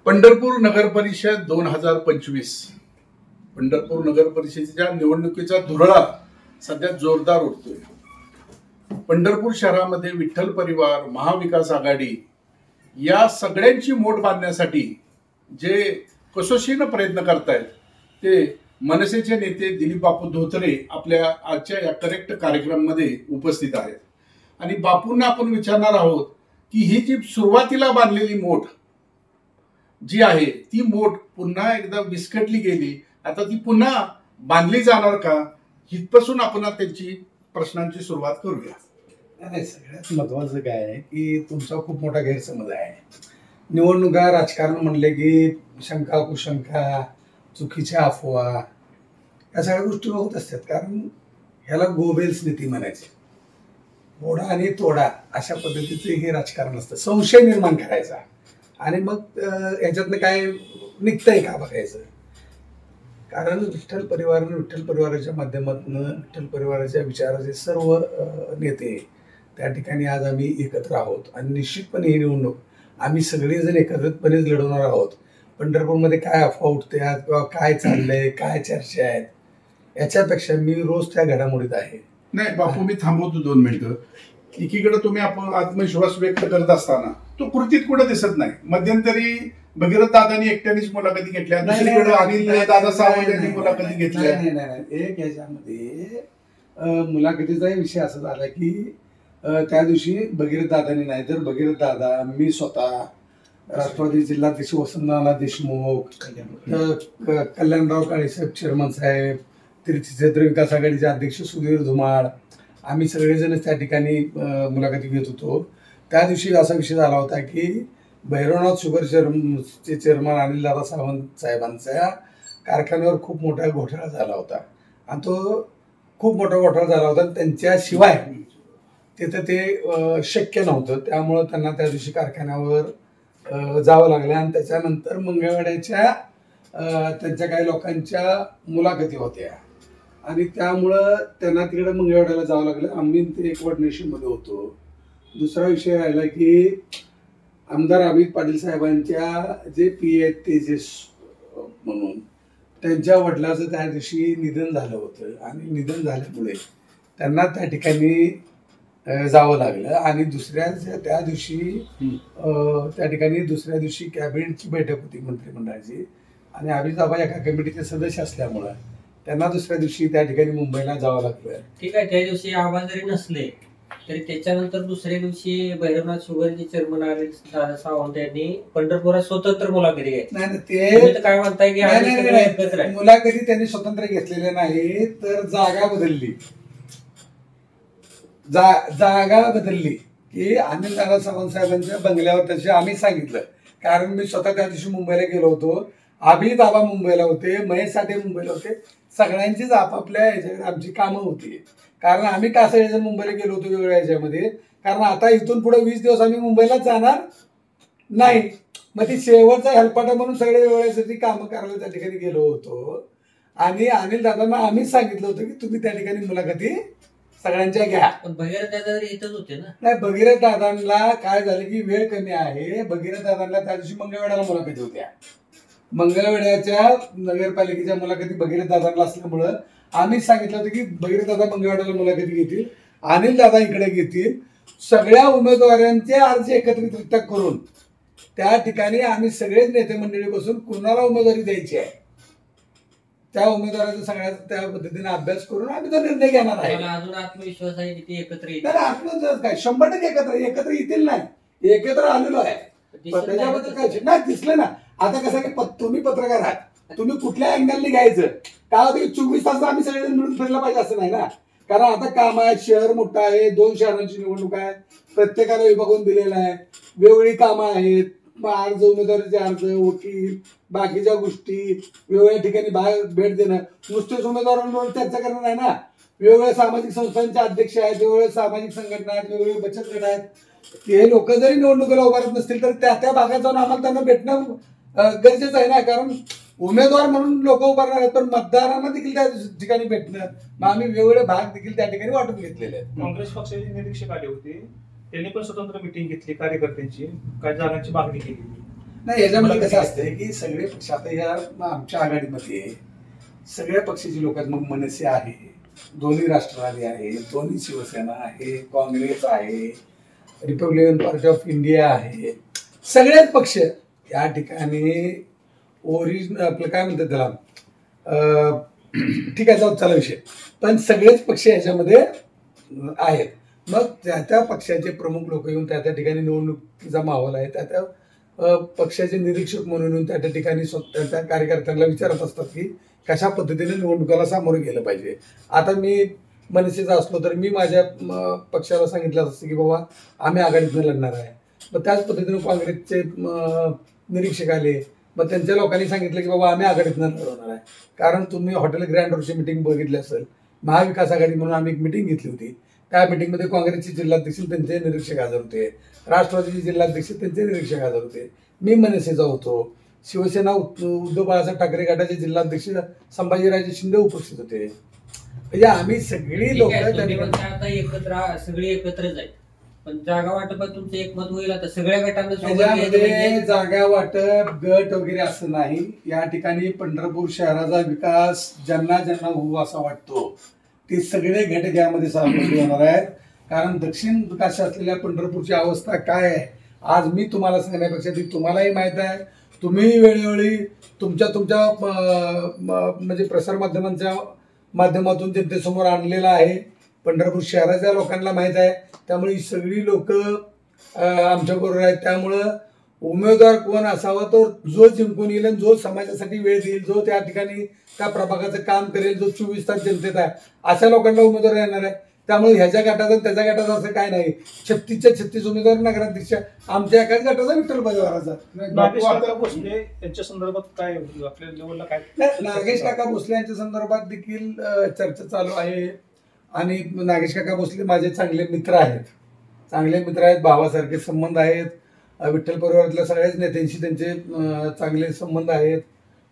पंढरपूर नगर परिषद 2025 पंढरपूर नगर परिषदेच्या निवडणुकीचा धुरळा सध्या जोरदार उठतोय। पंढरपूर शहरामध्ये विठ्ठल परिवार, महाविकास आघाडी या सगळ्यांची मोठ बांधण्यासाठी जे कसोशीने प्रयत्न करतायत ते मनसेचे नेते दिलीप बापू धोत्रे आपल्या आजच्या या करेक्ट कार्यक्रमामध्ये उपस्थित आहेत। आणि बापूंना आपण विचारणार आहोत की ही जी सुरुवातीला बांधलेली मोठ जी आहे ती मोठ पुन्हा एकदा विस्कटली गेली, आता ती पुन्हा बांधली जाणार का, इथपासून आपण त्यांची प्रश्नांची सुरुवात करूया। नाही, सगळ्यात महत्वाचं काय आहे की तुमचा खूप मोठा गैरसमज आहे। निवडणुका राजकारण म्हणले की शंका कुशंका, चुकीच्या अफवा या सगळ्या गोष्टी होत असतात। कारण ह्याला गोबेल्स नीती म्हणायची, ओढा आणि तोडा अशा पद्धतीचे हे राजकारण असतं। संशय निर्माण करायचा आणि मग याच्यातनं काय निघतंय का बघायचं। कारण विठ्ठल परिवाराच्या माध्यमातून विठ्ठल परिवाराच्या विचाराचे सर्व नेते त्या ठिकाणी आज आम्ही एकत्र आहोत आणि निश्चितपणे ही निवडणूक आम्ही सगळेजण एकत्रितपणेच लढवणार आहोत। पंढरपूरमध्ये काय अफवा उठतात किंवा काय चाललंय, काय चर्चा आहेत, याच्यापेक्षा मी रोज त्या घडामोडीत आहे। नाही बापू, मी थांबवतो 2 मिनिटं। एकीकडे तुम्ही आपण आत्मविश्वास व्यक्त करत असताना तो कृतीत कुठे दिसत नाही। मध्यंतरी भगीरथ दादांनी एकट्यानेच मुलाखती घेतल्या, दुसरीकडे अनिल दादा सावंत यांनी मुलाखती घेतल्या। नाही, एक याच्यामध्ये मुलाखतीचाही विषय असा झाला की त्या दिवशी भगीरथ दादांनी नाही तर भगीरथ दादा, मी स्वतः, राष्ट्रवादी जिल्हाध्यक्ष वसंतनाना देशमुख, कल्याणराव काळेसाहेब चेअरमन साहेब, तीर्थक्षेत्र विकास आघाडीचे अध्यक्ष सुधीर धुमाळ, आम्ही सगळेजण त्या ठिकाणी मुलाखती घेत होतो। त्या दिवशी असा विषय झाला होता की भैरवनाथ शुगर चे चेअरमन अनिल दादा सावंत साहेबांच्या कारखान्यावर खूप मोठा घोटाळा झाला होता आणि तो खूप मोठा घोटाळा झाला होता। त्यांच्याशिवाय तिथं ते शक्य नव्हतं, त्यामुळं त्यांना त्या दिवशी कारखान्यावर जावं लागलं आणि त्याच्यानंतर मंगळवेढ्याच्या त्यांच्या काही लोकांच्या मुलाखती होत्या आणि त्यामुळं त्यांना तिकडे मंगळवेढ्याला जावं लागलं। आम्ही ते एक कोऑर्डिनेशनमध्ये होतो। दुसरा विषय राहिला की आमदार अमित पाटील साहेबांच्या जे पी आहेत तेजस म्हणून, त्यांच्या वडिलाचं त्या दिवशी निधन झालं होतं आणि निधन झाल्यामुळे त्यांना त्या ठिकाणी जावं लागलं आणि त्या दिवशी कॅबिनेटची बैठक होती मंत्रिमंडळाची आणि अमित आबा एका कमिटीचे सदस्य असल्यामुळं त्यांना दुसऱ्या दिवशी त्या ठिकाणी मुंबईला जावं लागलं। ठीक आहे, त्या दिवशी आबा जरी नसले तरी त्याच्यानंतर दुसऱ्या दिवशी भैरवनाथ शुगरचे चेअरमन अनिल दादा सावंत यांनी पंढरपुरात स्वतंत्र मुलाखती घेतली। नाही, ते काय म्हणताय की मुलाखती त्यांनी स्वतंत्र घेतलेल्या नाही तर जागा बदलली की अनिल दादा सावंत साहेबांच्या बंगल्यावर त्याचे आम्ही सांगितलं। कारण मी स्वतः त्या दिवशी मुंबईला गेलो होतो, अभित आबा मुंबईला होते, महेश साठे मुंबईला होते, सगळ्यांचीच आपापल्या ह्याच्याकडे आमची कामं होती। कारण आम्ही का सगळेजण मुंबईला गेलो होतो वेगवेगळ्या ह्याच्यामध्ये, कारण आता इथून पुढे 20 दिवस आम्ही मुंबईला जाणार नाही। मग ती शेवटचा हेल्पाटा म्हणून सगळे वेगवेगळ्यासाठी कामं करायला त्या ठिकाणी गेलो होतो आणि अनिल दादांना आम्हीच सांगितलं होतं की तुम्ही त्या ठिकाणी मुलाखती सगळ्यांच्या घ्या। भगीरथ दादा इथंच होते ना? नाही, भगीरथ दादांना काय झालं की वेळ कमी आहे। भगीरथ दादांना त्या दिवशी मंगळवेढ्याला मुलाखती होत्या, मंगळवेढ्याच्या नगरपालिकेच्या मुलाखती भगीरथ दादांना असल्यामुळं आम्ही सांगितलं होतं की भगीरथ दादा मंगळवेढ्याला मुलाखती घेतील, अनिल दादा इकडे घेतील, सगळ्या उमेदवारांचे अर्ज एकत्रितरित्या करून त्या ठिकाणी आम्ही सगळेच नेते मंडळी बसून कुणाला उमेदवारी द्यायची आहे त्या उमेदवाराचा सगळ्या त्या पद्धतीने अभ्यास करून आम्ही तो निर्णय घेणार आहे। अजून आत्मविश्वास आहे की ते एकत्र येतील? आत्मविश्वास काय, 100% एकत्र येतील। नाही, एकत्र आलेलो आहे, त्याच्याबद्दल काय नाही दिसलं ना। आता कसं की तुम्ही पत्रकार आहात, तुम्ही कुठल्या अँगलने घ्यायचं का होतं 24 तास आम्ही सगळेजण मिळून फिरलं पाहिजे असं नाही ना। कारण आता काम आहे, शहर मोठं आहे, 2 शहरांची निवडणूक आहे, प्रत्येकाला विभागून दिलेला आहे, वेगवेगळी कामं आहेत, अर्ज, उमेदवारीचे अर्ज, वकील, बाकीच्या गोष्टी, वेगवेगळ्या ठिकाणी भेट देणं, नुसतेच उमेदवारांवर चर्चा करणं नाही ना। वेगवेगळ्या सामाजिक संस्थांचे अध्यक्ष आहेत, वेगवेगळ्या सामाजिक संघटना आहेत, वेगवेगळे बचत गट आहेत, ते लोक जरी निवडणुकीला उभारत नसतील तर त्या भागात जाऊन आम्हाला त्यांना भेटणं गरजेचं आहे ना। कारण उमेदवार म्हणून लोक उभारणार आहेत पण मतदारांना देखील त्या ठिकाणी भेटणं, मग आम्ही वेगवेगळे भाग देखील त्या ठिकाणी वाटून घेतलेले आहेत। काँग्रेस पक्षाचे निरीक्षक आले होते, त्यांनी पण स्वतंत्र मिटिंग घेतली कार्यकर्त्यांची, काही जागांची मागणी केली। नाही, याच्यामध्ये कसं असतंय की सगळे पक्ष आता या आमच्या आघाडीमध्ये सगळ्या पक्षाची लोक आहेत. मग मनसे आहे, दोन्ही राष्ट्रवादी आहे, दोन्ही शिवसेना आहे, काँग्रेस आहे, रिपब्लिकन पार्टी ऑफ इंडिया आहे, सगळेच पक्ष या ठिकाणी ओरिजिनल आपलं काय म्हणतात त्याला ठीक आहे, जाऊ चला विषय, पण सगळेच पक्ष याच्यामध्ये आहेत. मग त्या त्या पक्षाचे प्रमुख लोक येऊन त्या त्या ठिकाणी निवडणुकीचा माहोल आहे, त्या त्या पक्षाचे निरीक्षक म्हणून येऊन त्या त्या ठिकाणी त्या कार्यकर्त्यांना विचारत असतात की कशा पद्धतीने निवडणुकाला सामोरं गेलं पाहिजे. आता मी मनसेचा असलो तर मी माझ्या पक्षाला सांगितलं असतं की बाबा आम्ही आघाडीतून लढणार आहे. मग त्याच पद्धतीने काँग्रेसचे निरीक्षक आले, मग त्यांच्या लोकांनी सांगितलं की बाबा आम्ही आघाडीतून लढवणार आहे. कारण तुम्ही हॉटेल ग्रँड रोडची मिटिंग बघितली असेल, महाविकास आघाडी म्हणून आम्ही एक मिटिंग घेतली होती. त्या मिटिंगमध्ये काँग्रेसचे जिल्हाध्यक्ष त्यांचे निरीक्षक हजर होते, राष्ट्रवादीचे जिल्हाध्यक्ष त्यांचे निरीक्षक हजर होते, मी मनसेचा होतो, शिवसेना उद्धव बाळासाहेब ठाकरे गटाचे जिल्हाध्यक्ष संभाजीराजे शिंदे उपस्थित होते. म्हणजे आम्ही सगळी लोक आता एकत्र सगळी एकत्रच आहेत, पण जागा वाटपात तुमचं एकमत होईल. आता सगळ्या गटांना त्याच्यामध्ये जागा वाटप गट वगैरे असं नाही. या ठिकाणी पंढरपूर शहराचा विकास ज्यांना ज्यांना होऊ असा वाटतो ते सगळे घटक यामध्ये सहभागी होणार आहेत. कारण दक्षिण विकास असलेल्या पंढरपूरची अवस्था काय आहे आज मी तुम्हाला सांगण्यापेक्षा ती तुम्हालाही माहीत आहे. तुम्ही वेळोवेळी तुमच्या म्हणजे प्रसारमाध्यमांच्या माध्यमातून जनतेसमोर आणलेला आहे. पंढरपूर शहराच्या लोकांना माहीत आहे. त्यामुळे ही सगळी लोक आमच्याबरोबर आहेत. त्यामुळं उमेदवार कोण असावा तो जो जिंकून येईल, जो समाजासाठी वेळ देईल, जो त्या ठिकाणी त्या प्रभागाचं काम करेल, जो 24 तास जनतेत आहे, अशा लोकांना उमेदवार येणार आहे. त्यामुळे ह्याच्या गटाचं त्याच्या गटाचं असं काय नाही. 36च्या 36 उमेदवार नगराध्यक्ष आमच्या एकाच गटाचा विठ्ठल परिवाराचा. नागेश काका भोसले यांच्या संदर्भात काय आपल्या लेवलला काय नागेश काका भोसले यांच्या संदर्भात देखील चर्चा चालू आहे. आणि नागेश काका भोसले माझे चांगले मित्र आहेत, भावासारखे संबंध आहेत. विठ्ठल परिवारातल्या सगळ्याच नेत्यांशी त्यांचे चांगले संबंध आहेत.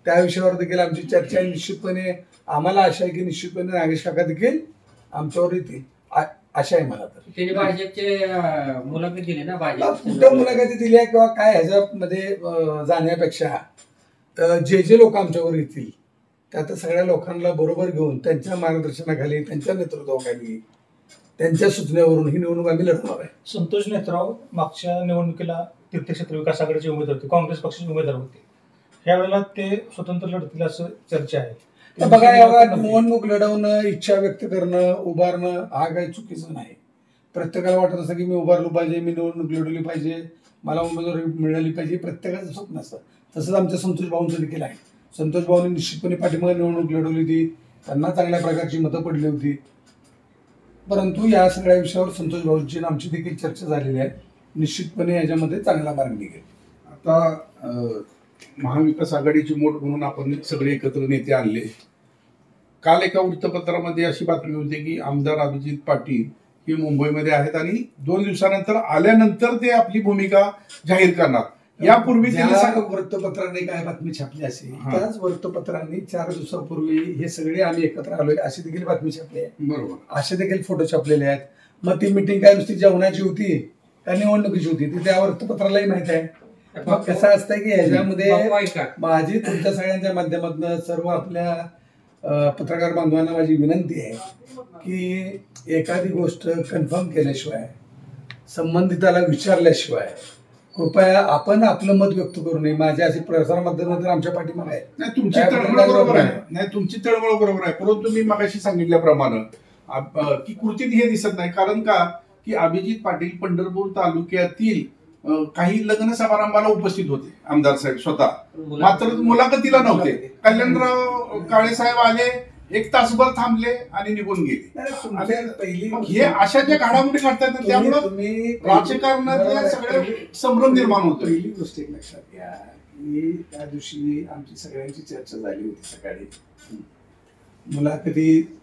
त्या विषयावर देखील आमची चर्चा आहे. निश्चितपणे आम्हाला आशा आहे की निश्चितपणे नागेश काका देखील आमच्यावर येतील, आशा आहे मला. तर त्यांनी भाजपचे मुलाखत दिली ना, कुठं मुलाखती दिल्या किंवा काय ह्याच्यामध्ये जाण्यापेक्षा जे लोक आमच्यावर येतील त्यात सगळ्या लोकांना बरोबर घेऊन त्यांच्या मार्गदर्शनाखाली, त्यांच्या नेतृत्वाखाली, त्यांच्या सूचनेवरून ही निवडणूक आम्ही लढवणार आहे. संतोष नेत्राव मागच्या निवडणुकीला तीर्थक्षेत्र विकास आघाडीचे उमेदवार होते, काँग्रेस पक्षाचे उमेदवार होते. यावेळेला ते स्वतंत्र लढतील असं चर्चा आहे. बघा, या निवडणूक लढवणं, इच्छा व्यक्त करणं, उभारणं हा काही चुकीचं नाही. प्रत्येकाला वाटत असं की मी उभारलो पाहिजे, मी निवडणूक लढवली पाहिजे, मला उमेदवारी मिळाली पाहिजे, प्रत्येकाचं स्वप्न असतं. तसंच आमच्या संतोष भाऊंचं देखील आहे. संतोष भाऊंनी निश्चितपणे पाठीमागे निवडणूक लढवली होती, त्यांना चांगल्या प्रकारची मतं पडली होती. परंतु या सगळ्या विषयावर संतोष भाऊंची आमची देखील चर्चा झालेली आहे. निश्चितपणे याच्यामध्ये चांगला मार्ग निघेल. आता महाविकास आघाडीची मोठ म्हणून आपण सगळे एकत्र नेते आणले. काल एका वृत्तपत्रामध्ये अशी बातमी होती की आमदार अभिजित पाटील हे मुंबईमध्ये आहेत आणि 2 दिवसानंतर आल्यानंतर ते आपली भूमिका जाहीर करणार. यापूर्वी वृत्तपत्रांनी काय बातमी छापली असेल, त्याच वृत्तपत्रांनी 4 दिवसापूर्वी हे सगळे आम्ही एकत्र आलोय अशी देखील बातमी छापली आहे. बरोबर, असे देखील फोटो छापलेले आहेत. मग ती मिटिंग काय नुसती जेवणाची होती का निवडणुकीची होती ती त्या वृत्तपत्रालाही माहित आहे. मग कसं असतंय की ह्याच्यामध्ये माझी तुमच्या सगळ्यांच्या माध्यमातून सर्व आपल्या पत्रकार बांधवांना माझी विनंती आहे की एखादी गोष्ट कन्फर्म केल्याशिवाय, संबंधिताला विचारल्याशिवाय कृपया आपण आपलं मत व्यक्त करू नये. माझ्या अशी प्रसार माध्यमातून आमच्या पाठीमागे आहे. नाही, तुमची तळमळ बरोबर आहे. नाही, तुमची तळमळ बरोबर आहे. परंतु मी मगाशी सांगितल्याप्रमाणे की कृतीत हे दिसत नाही. कारण का की अभिजित पाटील पंढरपूर तालुक्यातील काही लग्न समारंभाला उपस्थित होते, आमदार साहेब स्वतः, मात्र मुलाखतीला नव्हते. कल्याणराव काळे साहेब आले, 1 तासभर थांबले आणि निघून गेले. हे अशा ज्या घडामोडी घडतात त्यामुळे राजकारणात सगळे संभ्रम निर्माण होतो. पहिली गोष्ट एक लक्षात घ्या की त्या दिवशी आमची सगळ्यांची चर्चा झाली होती सकाळी. मुलाखती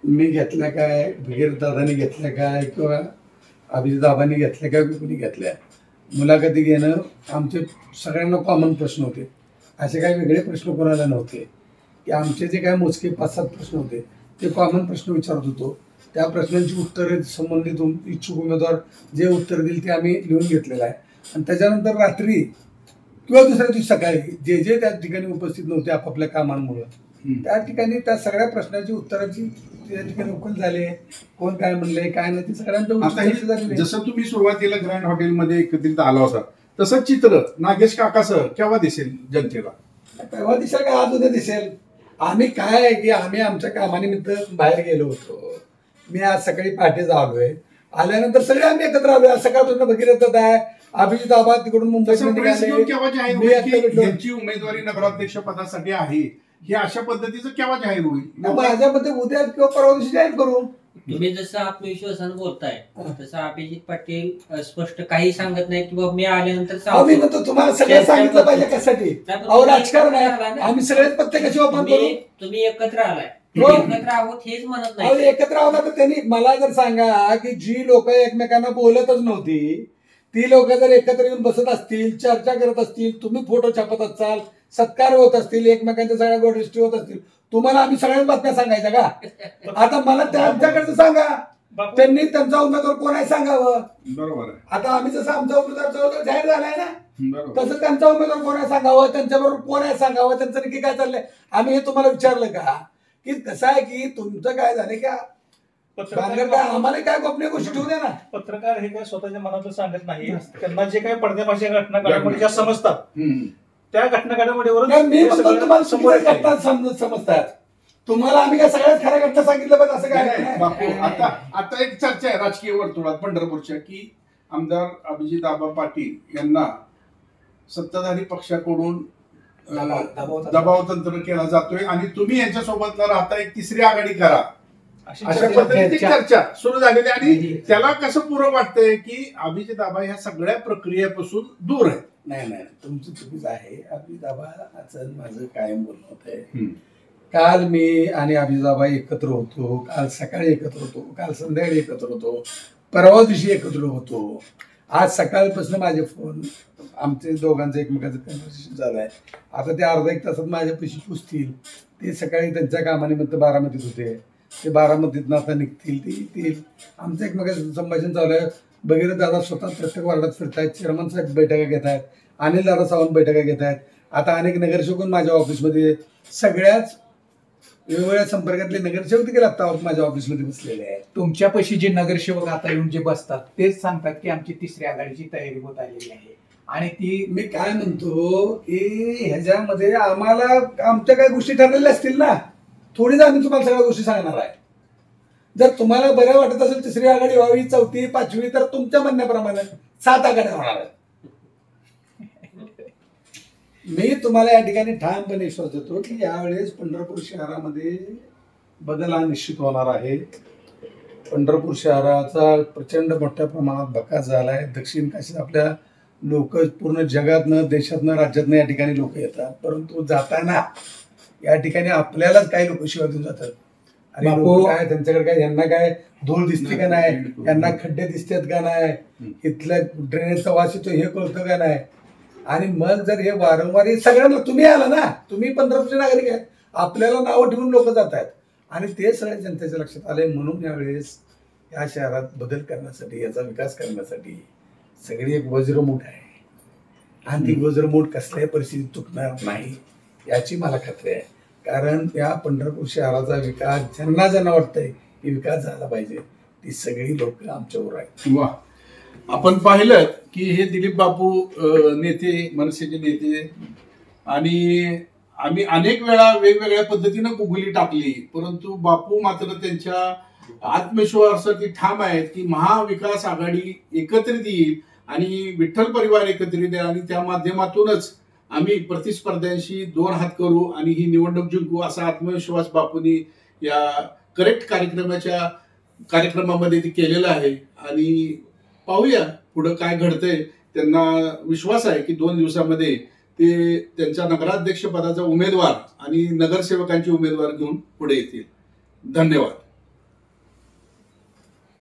मी घेतल्या काय, भगीर दादानी घेतल्या काय, किंवा अभिजित दादांनी घेतल्या काय, कोणी घेतल्या. मुलाखती घेणं आमचे सगळ्यांना कॉमन प्रश्न होते. असे काही वेगळे प्रश्न कोणाला नव्हते की आमचे जे काही मोजके 5-7 प्रश्न होते ते कॉमन प्रश्न विचारत होतो. त्या प्रश्नांची उत्तरे संबंधित इच्छुक उमेदवार जे उत्तर देईल ते आम्ही लिहून घेतलेलं आहे. आणि त्याच्यानंतर रात्री किंवा दुसऱ्या दिवशी सकाळी जे जे त्या ठिकाणी उपस्थित नव्हते आपापल्या कामांमुळे त्या ठिकाणी त्या सगळ्या प्रश्नाची उत्तराची त्या ठिकाणी उकल झाले, कोण काय म्हणले काय नाही ते सगळ्यांचं आता हे चर्चा झालेली आहे. जसं तुम्ही सुरुवातीला ग्रँड हॉटेलमध्ये एकत्रित आला होता तसं चित्र नागेश काकासह केव्हा दिसेल जनतेला? तेव्हा दिसेल का आज उद्या दिसेल. आम्ही काय आहे की आम्ही आमच्या कामानिमित्त बाहेर गेलो होतो. मी आज सकाळी पहाटेच आलोय. आल्यानंतर सगळे आम्ही एकत्र आलोय. आज सकाळपासून भगीरथ आहे, अभिजित आबा तिकडून मुंबईत तसं प्रेस घेऊन केव्हा जाहीर मी होईल आता की भेटलो. यांची उमेदवारी नगराध्यक्ष पदासाठी आहे, हे अशा पद्धतीचं केव्हा जाहीर होईल? माझ्या मते उद्या किंवा परवा दिवशी जाहीर करू. तुम्ही जसं आत्मविश्वासानं बोलताय तसं अभिजित पाटील स्पष्ट काही सांगत नाही की बाबा मी आल्यानंतर मी सांगतो. म्हणतो तुम्हाला सगळं सांगितलं पाहिजे कशासाठी. अहो राजकारण आहे. आम्ही सगळेच प्रत्येकाची वापर करू. तुम्ही एकत्र आलाय, हो. एकत्र आहोत हेच म्हणत अहो, नाही. एकत्र आहोत तर त्यांनी मला जर सांगा की जी लोक एकमेकांना बोलतच नव्हती ती लोक जर एकत्र येऊन बसत असतील, चर्चा करत असतील, तुम्ही फोटो छापत असाल, सत्कार होत असतील, एकमेकांच्या सगळ्या गोष्टी होत असतील, तुम्हाला आम्ही सगळ्याच बातम्या सांगायच्या का? आता मला त्यांच्याकडचं सांगा, बापू, त्यांनी त्यांचा उमेदवार कोण आहे सांगावं. बरोबर आहे, आता आम्ही जसं आमचा उमेदवार जवळजवळ जाहीर झालाय ना, बरोबर. तसं त्यांचा उमेदवार कोण आहे सांगावं, त्यांच्याबरोबर कोण आहे सांगावं, त्यांचं नक्की काय चाललंय. आम्ही हे तुम्हाला विचारलं का की कसं आहे की तुमचं काय झालं की भानगड काय आम्हाला काय गोपनीय गोष्टी ठेवू दे ना. पत्रकार हे काय स्वतःच्या मनातलं सांगत नाही. त्यांना जे काही पडद्यापाशी घटना घडामोडी समजतात हम्म. त्या घटना घडामोडीवरून नाही, मी हे म्हणतो सगळं तुम्हाला समोर चुकीचं येतंय. घटना समजतात. तुम्हाला आम्ही काय सगळ्यात खऱ्या घटना सांगितलं पण असं काय नाही, नाही. बापू, आता एक चर्चा आहे राजकीय वर्तुळात पंढरपूरच्या की आमदार अभिजित आबा पाटील यांना सत्ताधारी पक्षाकडून दबाव तंत्र केला जातोय आणि तुम्ही यांच्यासोबत न राहता एक तिसरी आघाडी करा, अशी अशा चर्चा- पद्धतीची चर्चा सुरू झालेली आहे. आणि त्याला कसं पूरक वाटतंय की अभिजित आबा ह्या सगळ्या प्रक्रियेपासून दूर आहे. नाही नाही तुमचं चुकीचं आहे. अभिदाबाचं माझं कायम बोलणं होत आहे. हम्म. काल मी आणि अभिदाबा एकत्र होतो, काल सकाळी एकत्र होतो, काल संध्याकाळी एकत्र होतो, परवा दिवशी एकत्र होतो. आज सकाळपासून माझे फोन आमचे दोघांचं एकमेकांचं कन्व्हर्सेशन झालं आहे. आता ते अर्धा एक तासात माझ्यापाशी पुसतील. ते सकाळी त्यांच्या कामानिमित्त बारामतीत होते, ते बारामतीतनं आता निघतील, ते येतील. आमचं एकमेकांचं संभाषण चालू आहे. भगीरथ दादा स्वतः प्रत्येक वार्डात फिरत आहेत, चेअरमन साहेब बैठका घेत आहेत, अनिल दादा सावंत बैठका घेत आहेत. आता अनेक नगरसेवक माझ्या ऑफिसमध्ये सगळ्याच वेगवेगळ्या संपर्कातले नगरसेवक देखील आता माझ्या ऑफिसमध्ये बसलेले आहेत. तुमच्यापाशी जे नगरसेवक आता येऊन जे बसतात तेच सांगतात की आमची तिसऱ्या आघाडीची तयारी होत आलेली आहे आणि ती मी काय म्हणतो की ह्याच्यामध्ये आम्हाला आमच्या काही गोष्टी ठरलेल्या असतील ना, थोडीच आम्ही तुम्हाला सगळ्या गोष्टी सांगणार आहे. जर तुम्हाला बरं वाटत असेल तिसरी आघाडी व्हावी, चौथी, पाचवी, तर तुमच्या म्हणण्याप्रमाणे 7 आघाड्या होणार आहेत. मी तुम्हाला या ठिकाणी ठामपणे विश्वास देतो की यावेळेस पंढरपूर शहरामध्ये बदल हा निश्चित होणार आहे. पंढरपूर शहराचा प्रचंड मोठ्या प्रमाणात विकास झाला आहे. दक्षिण काशीत आपल्या लोक पूर्ण जगातनं, देशातनं, राज्यातनं या ठिकाणी लोक येतात, परंतु जाताना या ठिकाणी आपल्यालाच काही लोक शिवाय देऊन जातात. आणि लोकं काय त्यांच्याकडे काय, यांना काय धूळ दिसते का नाही, यांना खड्डे दिसतात का नाही, इथल्या ड्रेनेजचा वास येतो हे कळतं का नाही. आणि मग जर हे वारंवार सगळ्यांना तुम्ही आला ना, तुम्ही पंढरपूरचे नागरिक आहेत, आपल्याला नावं ठेवून लोक जात आहेत आणि ते सगळे जनतेच्या लक्षात आले. म्हणून यावेळेस या शहरात बदल करण्यासाठी, याचा विकास करण्यासाठी सगळी एक वज्रमूठ आहे आणि ती वज्रमूठ कसल्याही परिस्थितीत तुटणार नाही याची मला खात्री आहे. कारण या पंढरपूर शहराचा विकास ज्यांना ज्यांना वाटतंय की विकास झाला पाहिजे ती सगळी लोक आमच्यावर आहेत. वा, आपण पाहिलं की हे दिलीप बापू नेते, मनसेचे नेते, आणि आम्ही अनेक वेळा वेगवेगळ्या पद्धतीनं गुगली टाकली, परंतु बापू मात्र त्यांच्या आत्मविश्वासासाठी ठाम आहेत की महाविकास आघाडी एकत्रित येईल आणि विठ्ठल परिवार एकत्रित येईल आणि त्या माध्यमातूनच आम्ही प्रतिस्पर्ध्यांशी 2 हात करू आणि ही निवडणूक जिंकू, असा आत्मविश्वास बापूंनी या करेक्ट कार्यक्रमामध्ये ती केलेला आहे. आणि पाहूया पुढं काय घडतंय. त्यांना विश्वास आहे की 2 दिवसामध्ये ते त्यांच्या नगराध्यक्ष पदाचा उमेदवार आणि नगरसेवकांचे उमेदवार घेऊन पुढे येतील. धन्यवाद.